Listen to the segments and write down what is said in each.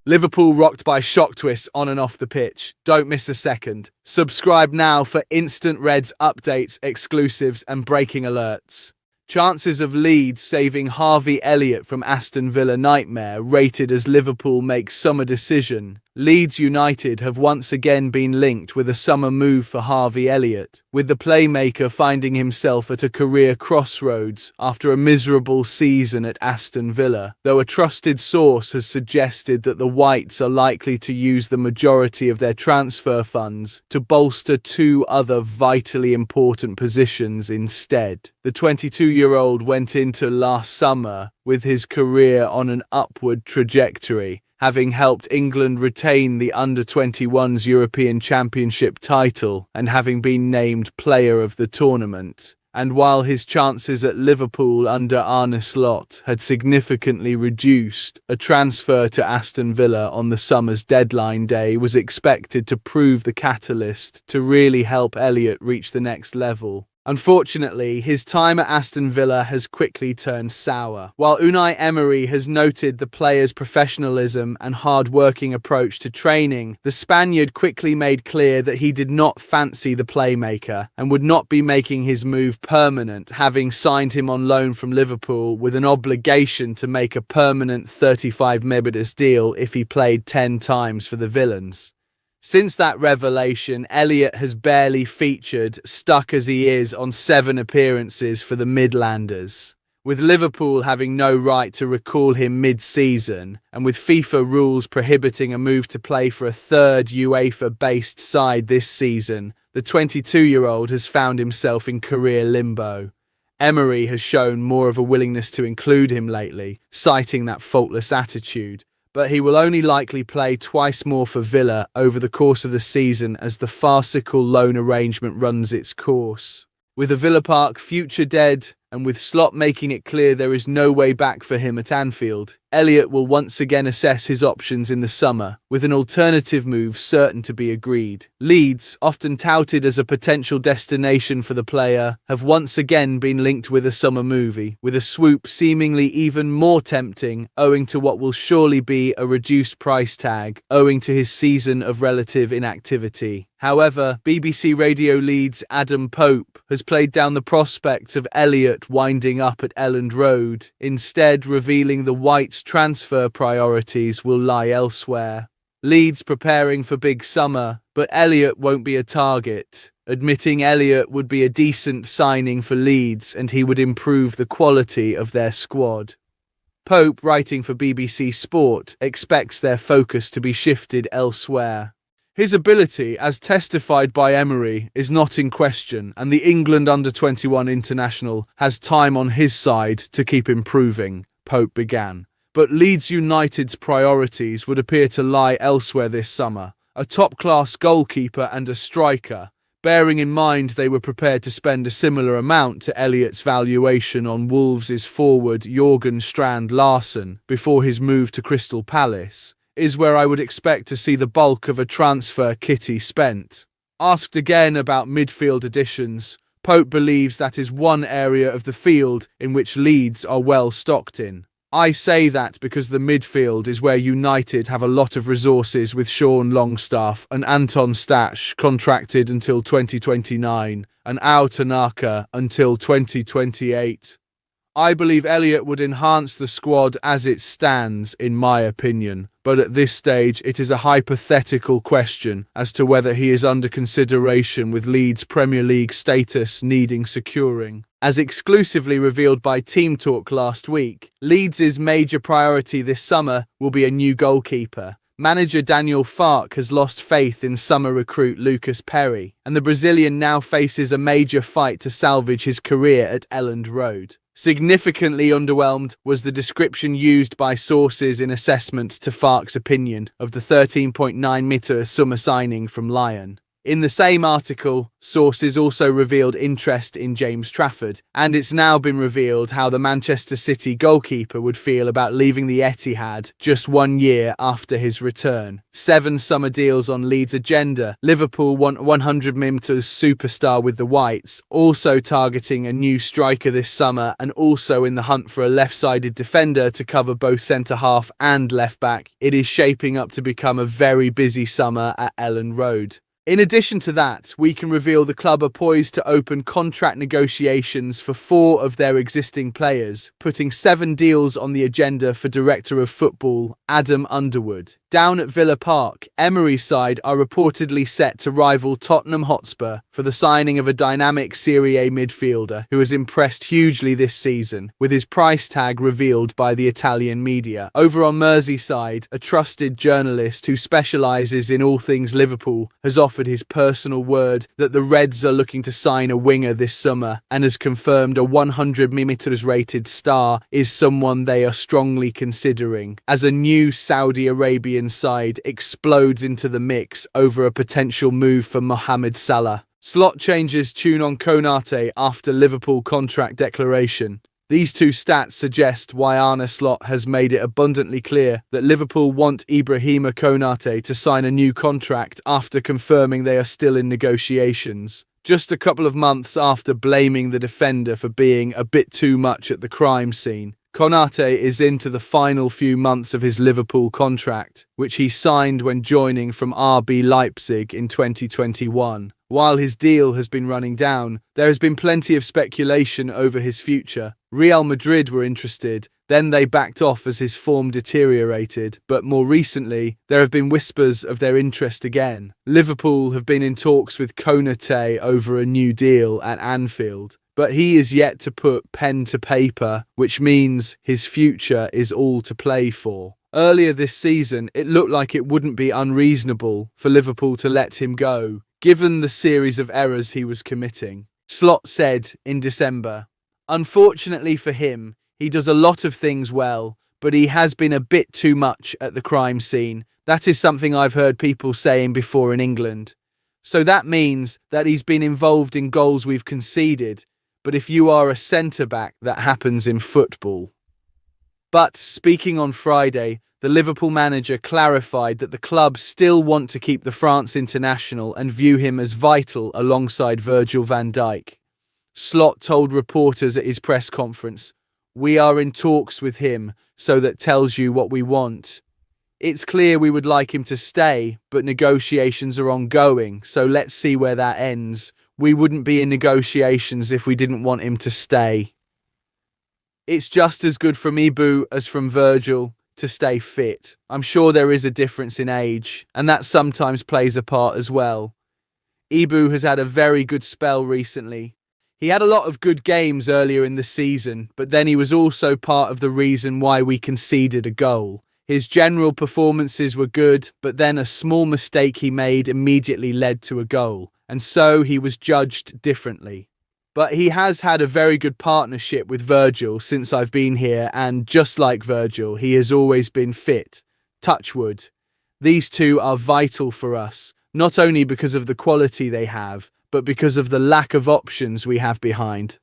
Liverpool rocked by shock twists on and off the pitch. Don't miss a second. Subscribe now for instant Reds updates, exclusives and breaking alerts. Chances of Leeds saving Harvey Elliott from Aston Villa nightmare rated as Liverpool make summer decision. Leeds United have once again been linked with a summer move for Harvey Elliott, with the playmaker finding himself at a career crossroads after a miserable season at Aston Villa, though a trusted source has suggested that the Whites are likely to use the majority of their transfer funds to bolster two other vitally important positions instead. The 22-year-old went into last summer with his career on an upward trajectory, having helped England retain the Under-21s European Championship title and having been named player of the tournament. And while his chances at Liverpool under Arne Slot had significantly reduced, a transfer to Aston Villa on the summer's deadline day was expected to prove the catalyst to really help Elliott reach the next level. Unfortunately, his time at Aston Villa has quickly turned sour. While Unai Emery has noted the player's professionalism and hard-working approach to training, the Spaniard quickly made clear that he did not fancy the playmaker and would not be making his move permanent, having signed him on loan from Liverpool with an obligation to make a permanent 35 million deal if he played 10 times for the Villains. Since that revelation, Elliott has barely featured, stuck as he is on 7 appearances for the Midlanders. With Liverpool having no right to recall him mid-season, and with FIFA rules prohibiting a move to play for a third UEFA-based side this season, the 22-year-old has found himself in career limbo. Emery has shown more of a willingness to include him lately, citing that faultless attitude, but he will only likely play twice more for Villa over the course of the season as the farcical loan arrangement runs its course. With the Villa Park future dead, and with Slot making it clear there is no way back for him at Anfield, Elliott will once again assess his options in the summer, with an alternative move certain to be agreed. Leeds, often touted as a potential destination for the player, have once again been linked with a summer movie, with a swoop seemingly even more tempting owing to what will surely be a reduced price tag, owing to his season of relative inactivity. However, BBC Radio Leeds' Adam Pope has played down the prospects of Elliott winding up at Elland Road, instead revealing the Whites' transfer priorities will lie elsewhere. Leeds preparing for big summer, but Elliott won't be a target, admitting Elliott would be a decent signing for Leeds and he would improve the quality of their squad. Pope, writing for BBC Sport, expects their focus to be shifted elsewhere. His ability, as testified by Emery, is not in question, and the England Under-21 international has time on his side to keep improving, Pope began. But Leeds United's priorities would appear to lie elsewhere this summer: a top-class goalkeeper and a striker, bearing in mind they were prepared to spend a similar amount to Elliott's valuation on Wolves' forward Jørgen Strand Larsen before his move to Crystal Palace, is where I would expect to see the bulk of a transfer kitty spent. Asked again about midfield additions, Pope believes that is one area of the field in which Leeds are well stocked in. I say that because the midfield is where United have a lot of resources, with Sean Longstaff and Anton Stach contracted until 2029 and Ao Tanaka until 2028. I believe Elliott would enhance the squad as it stands, in my opinion, but at this stage it is a hypothetical question as to whether he is under consideration, with Leeds' Premier League status needing securing. As exclusively revealed by Team Talk last week, Leeds' major priority this summer will be a new goalkeeper. Manager Daniel Farke has lost faith in summer recruit Lucas Perry, and the Brazilian now faces a major fight to salvage his career at Elland Road. Significantly underwhelmed was the description used by sources in assessment to Farke's opinion of the 13.9 million summer signing from Lyon. In the same article, sources also revealed interest in James Trafford, and it's now been revealed how the Manchester City goalkeeper would feel about leaving the Etihad just 1 year after his return. 7 summer deals on Leeds' agenda. Liverpool want 100 million superstar with the Whites, also targeting a new striker this summer and also in the hunt for a left-sided defender to cover both centre-half and left-back. It is shaping up to become a very busy summer at Ellen Road. In addition to that, we can reveal the club are poised to open contract negotiations for 4 of their existing players, putting 7 deals on the agenda for Director of Football Adam Underwood. Down at Villa Park, Emery's side are reportedly set to rival Tottenham Hotspur for the signing of a dynamic Serie A midfielder who has impressed hugely this season, with his price tag revealed by the Italian media. Over on Merseyside, a trusted journalist who specialises in all things Liverpool has offered his personal word that the Reds are looking to sign a winger this summer and has confirmed a 100 millimeters rated star is someone they are strongly considering, as a new Saudi Arabian side explodes into the mix over a potential move for Mohamed Salah. Slot changes tune on Konate after Liverpool contract declaration. These 2 stats suggest why Arne Slot has made it abundantly clear that Liverpool want Ibrahima Konate to sign a new contract after confirming they are still in negotiations. Just a couple of months after blaming the defender for being a bit too much at the crime scene, Konate is into the final few months of his Liverpool contract, which he signed when joining from RB Leipzig in 2021. While his deal has been running down, there has been plenty of speculation over his future. Real Madrid were interested, then they backed off as his form deteriorated, but more recently, there have been whispers of their interest again. Liverpool have been in talks with Konate over a new deal at Anfield, but he is yet to put pen to paper, which means his future is all to play for. Earlier this season, it looked like it wouldn't be unreasonable for Liverpool to let him go, given the series of errors he was committing. Slot said in December, "Unfortunately for him, he does a lot of things well, but he has been a bit too much at the crime scene. That is something I've heard people saying before in England. So that means that he's been involved in goals we've conceded, but if you are a centre-back, that happens in football." But speaking on Friday, the Liverpool manager clarified that the club still want to keep the France international and view him as vital alongside Virgil van Dijk. Slot told reporters at his press conference, "We are in talks with him, so that tells you what we want. It's clear we would like him to stay, but negotiations are ongoing, so let's see where that ends. We wouldn't be in negotiations if we didn't want him to stay. It's just as good from Ibu as from Virgil to stay fit. I'm sure there is a difference in age, and that sometimes plays a part as well. Ibu has had a very good spell recently. He had a lot of good games earlier in the season, but then he was also part of the reason why we conceded a goal. His general performances were good, but then a small mistake he made immediately led to a goal, and so he was judged differently. But he has had a very good partnership with Virgil since I've been here, and just like Virgil, he has always been fit. Touch wood. These two are vital for us, not only because of the quality they have, but because of the lack of options we have behind.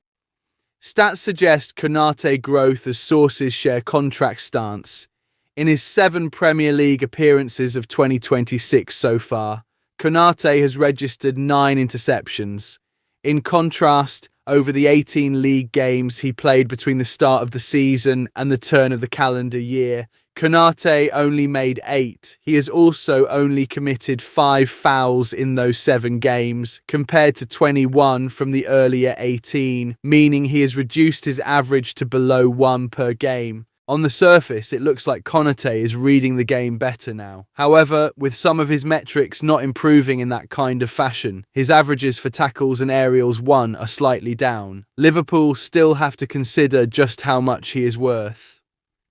Stats suggest Konate growth as sources share contract stance. In his 7 Premier League appearances of 2026 so far, Konate has registered 9 interceptions. In contrast, over the 18 league games he played between the start of the season and the turn of the calendar year, Konate only made 8. He has also only committed 5 fouls in those 7 games, compared to 21 from the earlier 18, meaning he has reduced his average to below 1 per game. On the surface, it looks like Konate is reading the game better now. However, with some of his metrics not improving in that kind of fashion, his averages for tackles and aerials won are slightly down. Liverpool still have to consider just how much he is worth.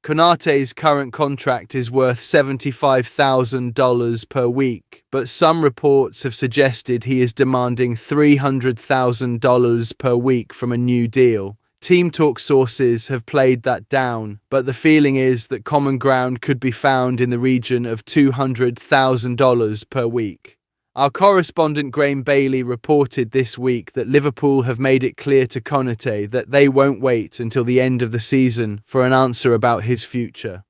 Konate's current contract is worth $75,000 per week, but some reports have suggested he is demanding $300,000 per week from a new deal. Team talk sources have played that down, but the feeling is that common ground could be found in the region of $200,000 per week. Our correspondent Graham Bailey reported this week that Liverpool have made it clear to Konate that they won't wait until the end of the season for an answer about his future.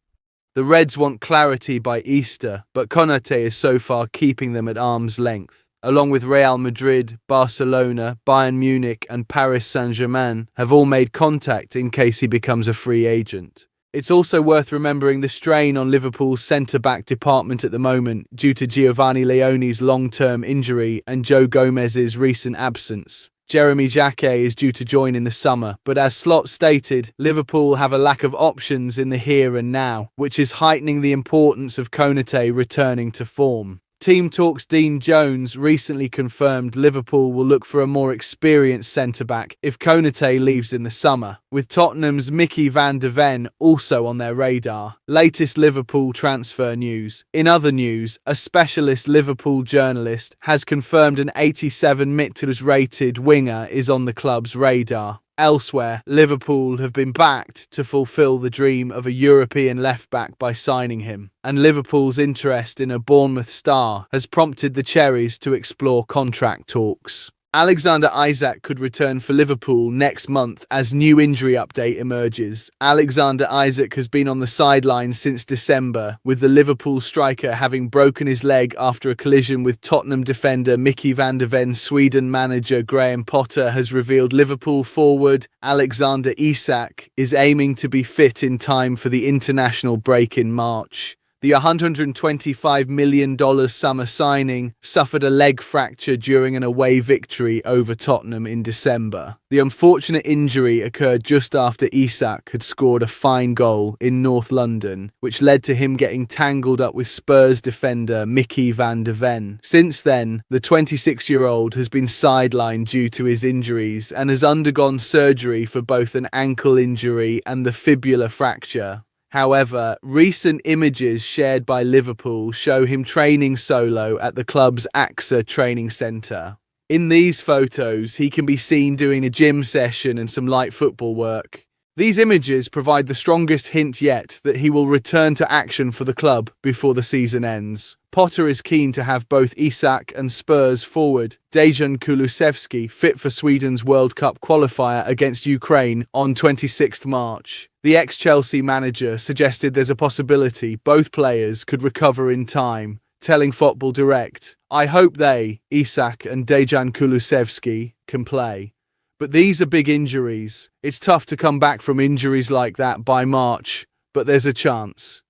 The Reds want clarity by Easter, but Konate is so far keeping them at arm's length. Along with Real Madrid, Barcelona, Bayern Munich and Paris Saint-Germain have all made contact in case he becomes a free agent. It's also worth remembering the strain on Liverpool's centre-back department at the moment due to Giovanni Leone's long-term injury and Joe Gomez's recent absence. Jeremy Jacquet is due to join in the summer, but as Slot stated, Liverpool have a lack of options in the here and now, which is heightening the importance of Konate returning to form. Team Talk's Dean Jones recently confirmed Liverpool will look for a more experienced centre-back if Konate leaves in the summer, with Tottenham's Mickey van de Ven also on their radar. Latest Liverpool transfer news. In other news, a specialist Liverpool journalist has confirmed an 87 meters rated winger is on the club's radar. Elsewhere, Liverpool have been backed to fulfill the dream of a European left-back by signing him, and Liverpool's interest in a Bournemouth star has prompted the Cherries to explore contract talks. Alexander Isak could return for Liverpool next month as new injury update emerges. Alexander Isak has been on the sidelines since December, with the Liverpool striker having broken his leg after a collision with Tottenham defender Mickey van de Ven. Sweden manager Graham Potter has revealed Liverpool forward Alexander Isak is aiming to be fit in time for the international break in March. The $125 million summer signing suffered a leg fracture during an away victory over Tottenham in December. The unfortunate injury occurred just after Isak had scored a fine goal in North London, which led to him getting tangled up with Spurs defender Mickey van de Ven. Since then, the 26-year-old has been sidelined due to his injuries and has undergone surgery for both an ankle injury and the fibula fracture. However, recent images shared by Liverpool show him training solo at the club's AXA training centre. In these photos, he can be seen doing a gym session and some light football work. These images provide the strongest hint yet that he will return to action for the club before the season ends. Potter is keen to have both Isak and Spurs forward Dejan Kulusevski fit for Sweden's World Cup qualifier against Ukraine on 26 March. The ex-Chelsea manager suggested there's a possibility both players could recover in time, telling Football Direct, "I hope they, Isak and Dejan Kulusevski, can play. But these are big injuries. It's tough to come back from injuries like that by March, but there's a chance.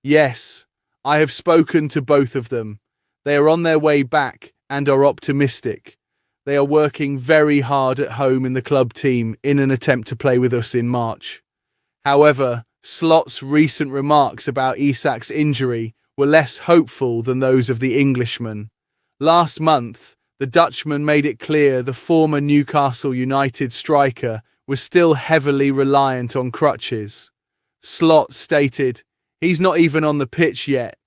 Yes, I have spoken to both of them. They are on their way back and are optimistic. They are working very hard at home in the club team in an attempt to play with us in March." However, Slot's recent remarks about Isak's injury were less hopeful than those of the Englishman. Last month, the Dutchman made it clear the former Newcastle United striker was still heavily reliant on crutches. Slot stated, "He's not even on the pitch yet.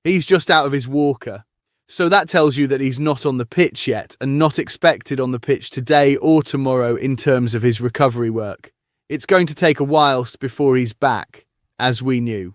He's just out of his walker." So that tells you that he's not on the pitch yet and not expected on the pitch today or tomorrow in terms of his recovery work. It's going to take a while before he's back, as we knew.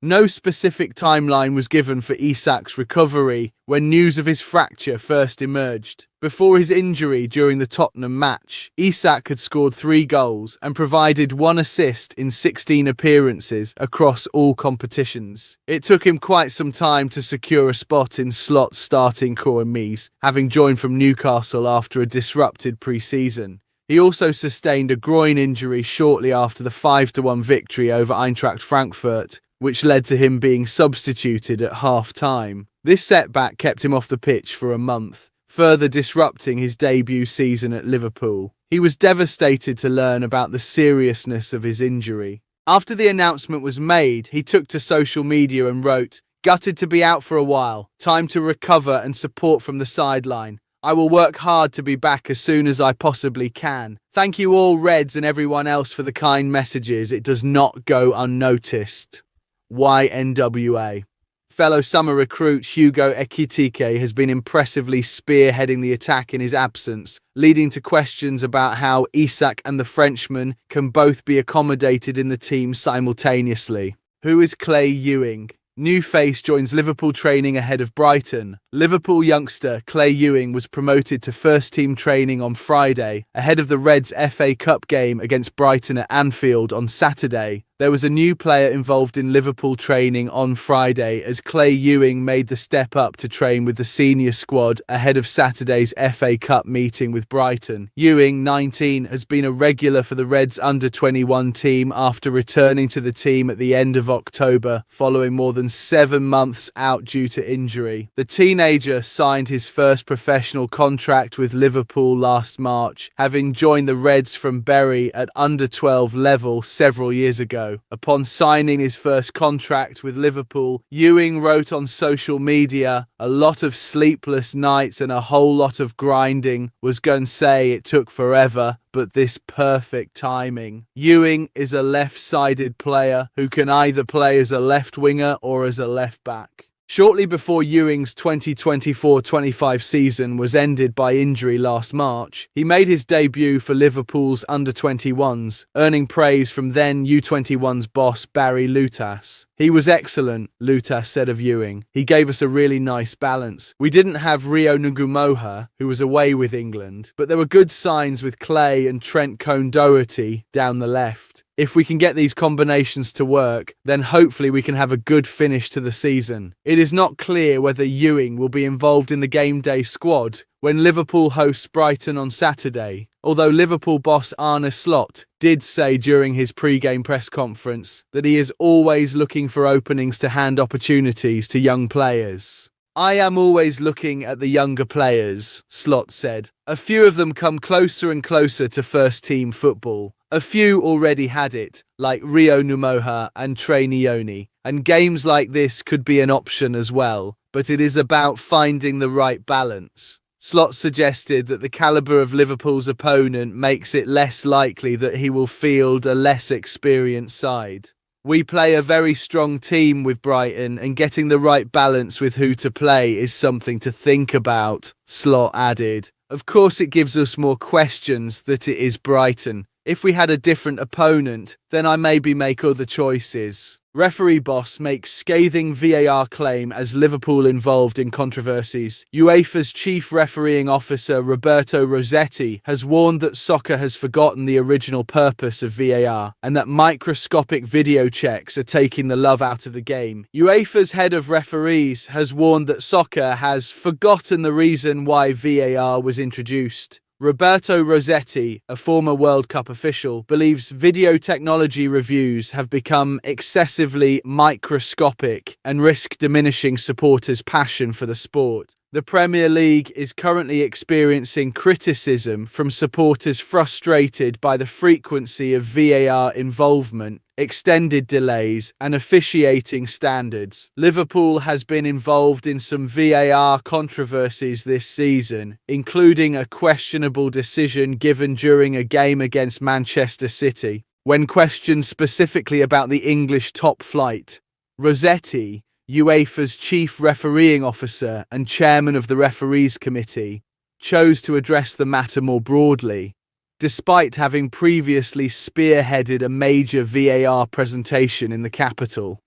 No specific timeline was given for Isak's recovery when news of his fracture first emerged. Before his injury during the Tottenham match, Isak had scored 3 goals and provided 1 assist in 16 appearances across all competitions. It took him quite some time to secure a spot in Slot's starting core Mies, having joined from Newcastle after a disrupted pre-season. He also sustained a groin injury shortly after the 5-1 victory over Eintracht Frankfurt, which led to him being substituted at half-time. This setback kept him off the pitch for a month, further disrupting his debut season at Liverpool. He was devastated to learn about the seriousness of his injury. After the announcement was made, he took to social media and wrote, "Gutted to be out for a while. Time to recover and support from the sideline. I will work hard to be back as soon as I possibly can. Thank you all Reds and everyone else for the kind messages. It does not go unnoticed. YNWA." Fellow summer recruit Hugo Ekitike has been impressively spearheading the attack in his absence, leading to questions about how Isak and the Frenchman can both be accommodated in the team simultaneously. Who is Clay Ewing? New face joins Liverpool training ahead of Brighton. Liverpool youngster Clay Ewing was promoted to first-team training on Friday, ahead of the Reds' FA Cup game against Brighton at Anfield on Saturday. There was a new player involved in Liverpool training on Friday as Clay Ewing made the step up to train with the senior squad ahead of Saturday's FA Cup meeting with Brighton. Ewing, 19, has been a regular for the Reds under-21 team after returning to the team at the end of October, following more than 7 months out due to injury. The teenager signed his first professional contract with Liverpool last March, having joined the Reds from Bury at under-12 level several years ago. Upon signing his first contract with Liverpool, Ewing wrote on social media, "A lot of sleepless nights and a whole lot of grinding. Was gonna say it took forever, but this perfect timing." Ewing is a left-sided player who can either play as a left winger or as a left back. Shortly before Ewing's 2024-25 season was ended by injury last March, he made his debut for Liverpool's under-21s, earning praise from then U21's boss Barry Lutas. "He was excellent," Lutas said of Ewing. "He gave us a really nice balance. We didn't have Rio Nugumoha, who was away with England, but there were good signs with Clay and Trent Cone-Doherty down the left. If we can get these combinations to work, then hopefully we can have a good finish to the season." It is not clear whether Ewing will be involved in the game day squad when Liverpool hosts Brighton on Saturday, although Liverpool boss Arne Slot did say during his pre-game press conference that he is always looking for openings to hand opportunities to young players. "I am always looking at the younger players," Slot said. "A few of them come closer and closer to first-team football. A few already had it, like Rio Numoha and Trey Nioni, and games like this could be an option as well, but it is about finding the right balance." Slot suggested that the calibre of Liverpool's opponent makes it less likely that he will field a less experienced side. "We play a very strong team with Brighton, and getting the right balance with who to play is something to think about," Slot added. "Of course it gives us more questions that it is Brighton. If we had a different opponent, then I maybe make other choices." Referee boss makes scathing VAR claim as Liverpool involved in controversies. UEFA's chief refereeing officer Roberto Rossetti has warned that soccer has forgotten the original purpose of VAR and that microscopic video checks are taking the love out of the game. UEFA's head of referees has warned that soccer has forgotten the reason why VAR was introduced. Roberto Rossetti, a former World Cup official, believes video technology reviews have become excessively microscopic and risk diminishing supporters' passion for the sport. The Premier League is currently experiencing criticism from supporters frustrated by the frequency of VAR involvement, extended delays, and officiating standards. Liverpool has been involved in some VAR controversies this season, including a questionable decision given during a game against Manchester City. When questioned specifically about the English top flight, Rossetti, UEFA's chief refereeing officer and chairman of the referees committee, chose to address the matter more broadly, despite having previously spearheaded a major VAR presentation in the capital.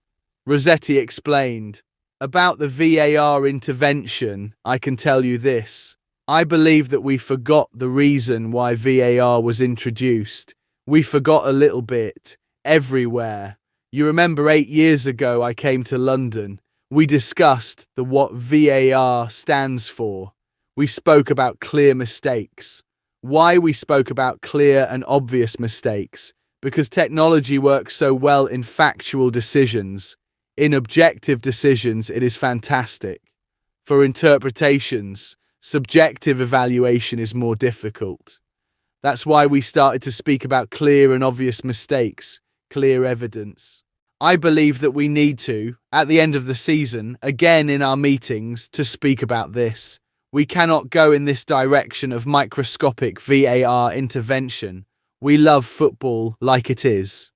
Rossetti explained, "About the VAR intervention, I can tell you this. I believe that we forgot the reason why VAR was introduced. We forgot a little bit, everywhere. You remember 8 years ago I came to London. We discussed what VAR stands for. We spoke about clear mistakes. Why we spoke about clear and obvious mistakes? Because technology works so well in factual decisions. In objective decisions, it is fantastic. For interpretations, subjective evaluation is more difficult. That's why we started to speak about clear and obvious mistakes. Clear evidence. I believe that we need to, at the end of the season, again in our meetings, to speak about this. We cannot go in this direction of microscopic VAR intervention. We love football like it is."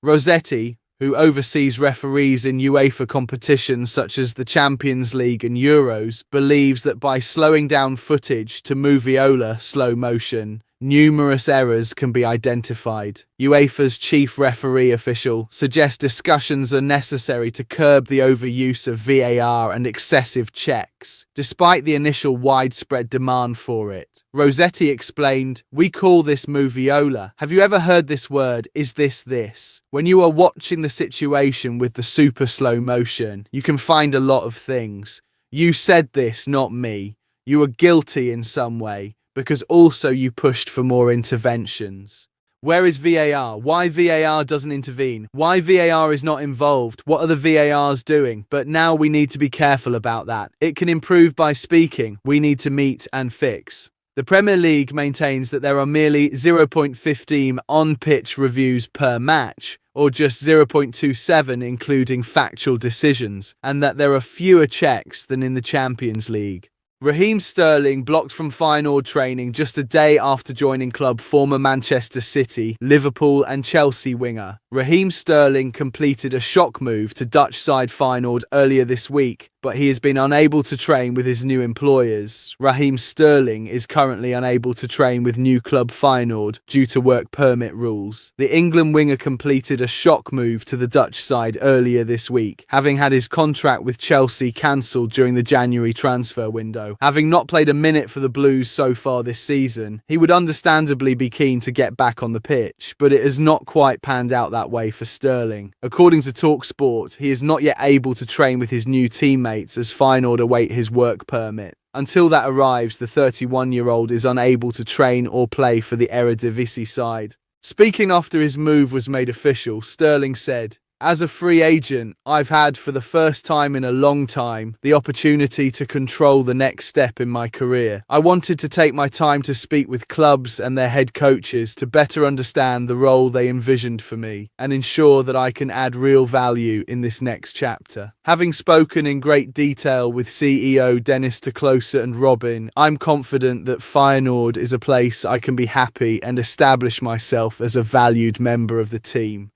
Rossetti, who oversees referees in UEFA competitions such as the Champions League and Euros, believes that by slowing down footage to moviola slow motion, numerous errors can be identified. UEFA's chief referee official suggests discussions are necessary to curb the overuse of VAR and excessive checks, despite the initial widespread demand for it. Rossetti explained, "We call this moviola. Have you ever heard this word? Is this? When you are watching the situation with the super slow motion, you can find a lot of things. You said this, not me. You were guilty in some way, because also you pushed for more interventions. Where is VAR? Why VAR doesn't intervene? Why VAR is not involved? What are the VARs doing? But now we need to be careful about that. It can improve by speaking. We need to meet and fix." The Premier League maintains that there are merely 0.15 on-pitch reviews per match, or just 0.27 including factual decisions, and that there are fewer checks than in the Champions League. Raheem Sterling blocked from Feyenoord training just a day after joining club former Manchester City, Liverpool and Chelsea winger. Raheem Sterling completed a shock move to Dutch side Feyenoord earlier this week, but he has been unable to train with his new employers. Raheem Sterling is currently unable to train with new club Feyenoord due to work permit rules. The England winger completed a shock move to the Dutch side earlier this week, having had his contract with Chelsea cancelled during the January transfer window. Having not played a minute for the Blues so far this season, he would understandably be keen to get back on the pitch, but it has not quite panned out that way for Sterling. According to TalkSport, he is not yet able to train with his new teammates as Feyenoord await his work permit. Until that arrives, the 31-year-old is unable to train or play for the Eredivisie side. Speaking after his move was made official, Sterling said, "As a free agent, I've had, for the first time in a long time, the opportunity to control the next step in my career. I wanted to take my time to speak with clubs and their head coaches to better understand the role they envisioned for me and ensure that I can add real value in this next chapter. Having spoken in great detail with CEO Dennis Teclosa and Robin, I'm confident that Feyenoord is a place I can be happy and establish myself as a valued member of the team.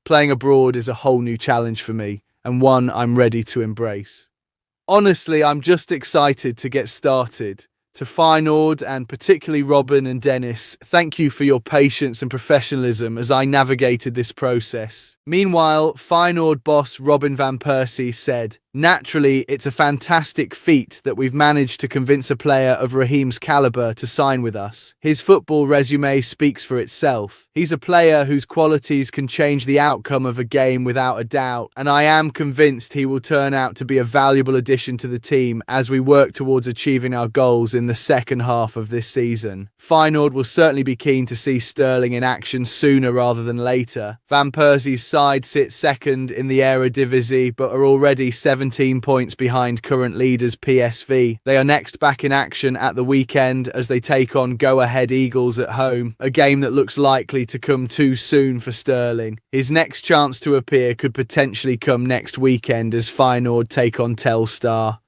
Playing abroad is a whole new challenge for me, and one I'm ready to embrace. Honestly, I'm just excited to get started. To Feyenoord and particularly Robin and Dennis, thank you for your patience and professionalism as I navigated this process." Meanwhile, Feyenoord boss Robin van Persie said, "Naturally, it's a fantastic feat that we've managed to convince a player of Raheem's caliber to sign with us. His football resume speaks for itself. He's a player whose qualities can change the outcome of a game without a doubt, and I am convinced he will turn out to be a valuable addition to the team as we work towards achieving our goals in the second half of this season." Feyenoord will certainly be keen to see Sterling in action sooner rather than later. Van Persie's side sits second in the Eredivisie but are already 17 points behind current leaders PSV. They are next back in action at the weekend as they take on Go-Ahead Eagles at home, a game that looks likely to come too soon for Sterling. His next chance to appear could potentially come next weekend as Feyenoord take on Telstar.